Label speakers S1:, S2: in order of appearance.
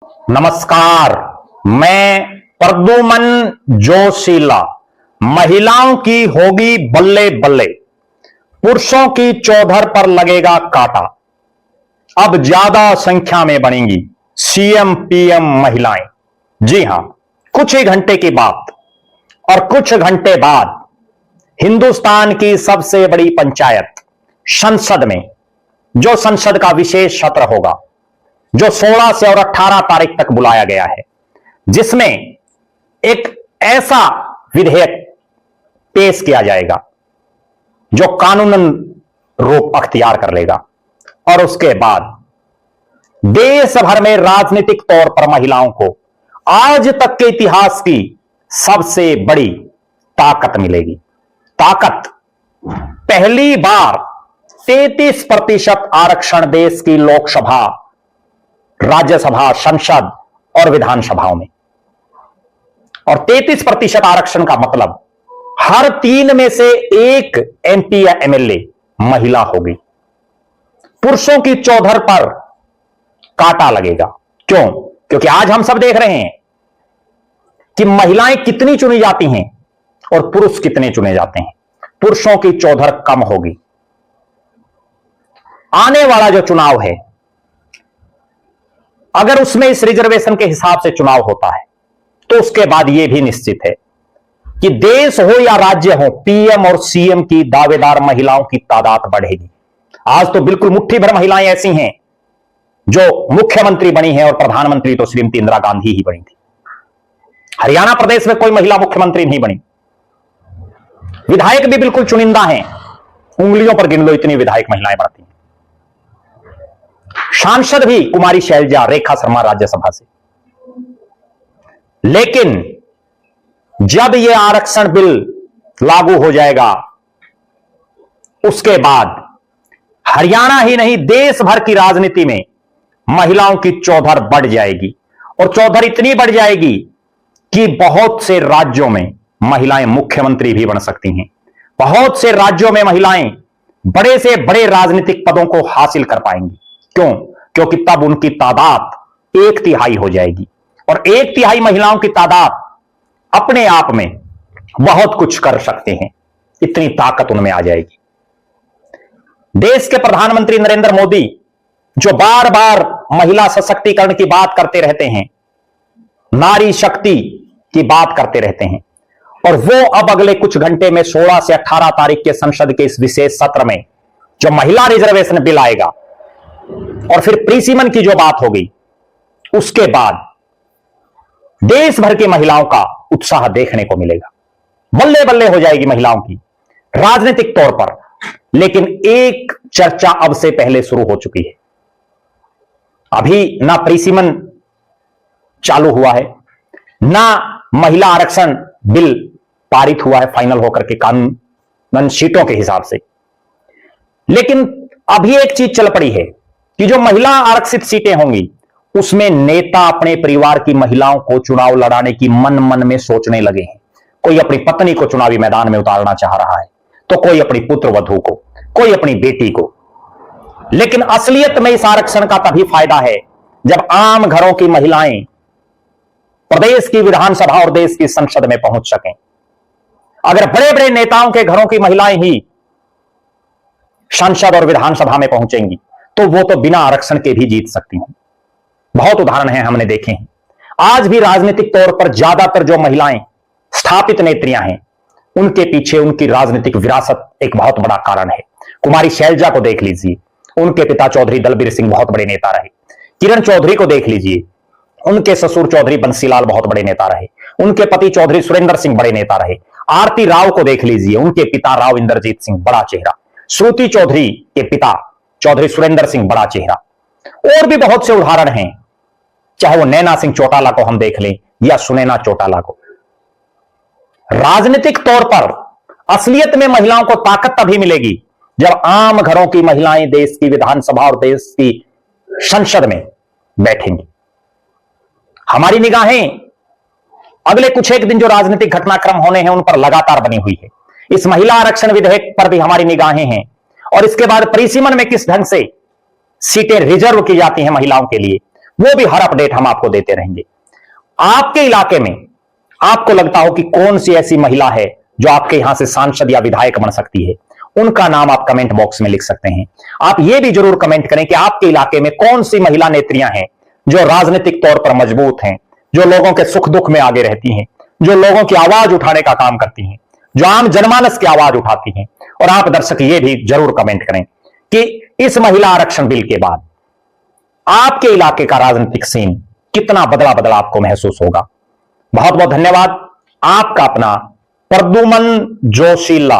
S1: नमस्कार, मैं प्रद्युमन जोशीला। महिलाओं की होगी बल्ले बल्ले, पुरुषों की चौधर पर लगेगा कांटा। अब ज्यादा संख्या में बनेंगी सीएम पीएम महिलाएं। जी हां, कुछ ही घंटे की बात और कुछ घंटे बाद हिंदुस्तान की सबसे बड़ी पंचायत संसद में, जो संसद का विशेष सत्र होगा, जो 16 से और 18 तारीख तक बुलाया गया है, जिसमें एक ऐसा विधेयक पेश किया जाएगा जो कानूनन रूप अख्तियार कर लेगा। और उसके बाद देश भर में राजनीतिक तौर पर महिलाओं को आज तक के इतिहास की सबसे बड़ी ताकत मिलेगी। ताकत, पहली बार 33% आरक्षण देश की लोकसभा, राज्यसभा, संसद और विधानसभाओं में। और 33% आरक्षण का मतलब हर 3 में से 1 एमपी या एमएलए महिला होगी। पुरुषों की चौधर पर कांटा लगेगा। क्यों? क्योंकि आज हम सब देख रहे हैं कि महिलाएं कितनी चुनी जाती हैं और पुरुष कितने चुने जाते हैं। पुरुषों की चौधर कम होगी। आने वाला जो चुनाव है, अगर उसमें इस रिजर्वेशन के हिसाब से चुनाव होता है, तो उसके बाद यह भी निश्चित है कि देश हो या राज्य हो, पीएम और सीएम की दावेदार महिलाओं की तादाद बढ़ेगी। आज तो बिल्कुल मुट्ठी भर महिलाएं ऐसी हैं जो मुख्यमंत्री बनी हैं, और प्रधानमंत्री तो श्रीमती इंदिरा गांधी ही बनी थी। हरियाणा प्रदेश में कोई महिला मुख्यमंत्री नहीं बनी। विधायक भी बिल्कुल चुनिंदा हैं, उंगलियों पर गिन लो इतनी विधायक महिलाएं बढ़ती हैं। सांसद भी कुमारी शैलजा, रेखा शर्मा राज्यसभा से। लेकिन जब यह आरक्षण बिल लागू हो जाएगा, उसके बाद हरियाणा ही नहीं, देश भर की राजनीति में महिलाओं की चौधर बढ़ जाएगी। और चौधर इतनी बढ़ जाएगी कि बहुत से राज्यों में महिलाएं मुख्यमंत्री भी बन सकती हैं। बहुत से राज्यों में महिलाएं बड़े से बड़े राजनीतिक पदों को हासिल कर पाएंगी। क्यों? क्योंकि तब उनकी तादाद 1/3 हो जाएगी। और 1/3 महिलाओं की तादाद अपने आप में बहुत कुछ कर सकते हैं। इतनी ताकत उनमें आ जाएगी। देश के प्रधानमंत्री नरेंद्र मोदी, जो बार बार महिला सशक्तिकरण की बात करते रहते हैं, नारी शक्ति की बात करते रहते हैं, और वो अब अगले कुछ घंटे में 16 से 18 तारीख के संसद के इस विशेष सत्र में जो महिला रिजर्वेशन बिल आएगा, और फिर प्रीसीमन की जो बात होगी, उसके बाद देश भर की महिलाओं का उत्साह देखने को मिलेगा। बल्ले बल्ले हो जाएगी महिलाओं की राजनीतिक तौर पर। लेकिन एक चर्चा अब से पहले शुरू हो चुकी है। अभी ना प्रीसीमन चालू हुआ है, ना महिला आरक्षण बिल पारित हुआ है फाइनल होकर के कानून सीटों के हिसाब से। लेकिन अभी एक चीज चल पड़ी है कि जो महिला आरक्षित सीटें होंगी, उसमें नेता अपने परिवार की महिलाओं को चुनाव लड़ाने की मन मन में सोचने लगे हैं। कोई अपनी पत्नी को चुनावी मैदान में उतारना चाह रहा है, तो कोई अपनी पुत्र वधू को, कोई अपनी बेटी को। लेकिन असलियत में इस आरक्षण का तभी फायदा है जब आम घरों की महिलाएं प्रदेश की विधानसभा और देश की संसद में पहुंच सकें। अगर बड़े बड़े नेताओं के घरों की महिलाएं ही संसद और विधानसभा में पहुंचेंगी, तो वो तो बिना आरक्षण के भी जीत सकती हैं। बहुत उदाहरण हैं, हमने देखे हैं। आज भी राजनीतिक तौर पर ज्यादातर जो महिलाएं स्थापित नेत्रियां हैं, उनके पीछे उनकी राजनीतिक विरासत एक बहुत बड़ा कारण है। कुमारी शैलजा को देख लीजिए, उनके पिता चौधरी दलबीर सिंह बहुत बड़े नेता रहे। किरण चौधरी को देख लीजिए, उनके ससुर चौधरी बंसीलाल बहुत बड़े नेता रहे। उनके पति चौधरी सुरेंद्र सिंह बड़े नेता रहे। आरती राव को देख लीजिए, उनके पिता राव इंद्रजीत सिंह बड़ा चेहरा। श्रुति चौधरी के पिता चौधरी सुरेंद्र सिंह बड़ा चेहरा। और भी बहुत से उदाहरण हैं, चाहे वो नैना सिंह चौटाला को हम देख लें या सुनैना चौटाला को। राजनीतिक तौर पर असलियत में महिलाओं को ताकत तभी मिलेगी जब आम घरों की महिलाएं देश की विधानसभा और देश की संसद में बैठेंगी। हमारी निगाहें अगले कुछ एक दिन जो राजनीतिक घटनाक्रम होने हैं, उन पर लगातार बनी हुई है। इस महिला आरक्षण विधेयक पर भी हमारी निगाहें हैं, और इसके बाद प्रीसीमन में किस ढंग से सीटें रिजर्व की जाती हैं महिलाओं के लिए, वो भी हर अपडेट हम आपको देते रहेंगे। आपके इलाके में आपको लगता हो कि कौन सी ऐसी महिला है जो आपके यहां से सांसद या विधायक बन सकती है, उनका नाम आप कमेंट बॉक्स में लिख सकते हैं। आप यह भी जरूर कमेंट करें कि आपके इलाके में कौन सी महिला नेत्रियां हैं जो राजनीतिक तौर पर मजबूत हैं, जो लोगों के सुख दुख में आगे रहती हैं, जो लोगों की आवाज उठाने का काम करती हैं, जो आम जनमानस की आवाज उठाती हैं। और आप दर्शक ये भी जरूर कमेंट करें कि इस महिला आरक्षण बिल के बाद आपके इलाके का राजनीतिक सीन कितना बदला बदला आपको महसूस होगा। बहुत बहुत धन्यवाद। आपका अपना प्रद्युमन जोशीला।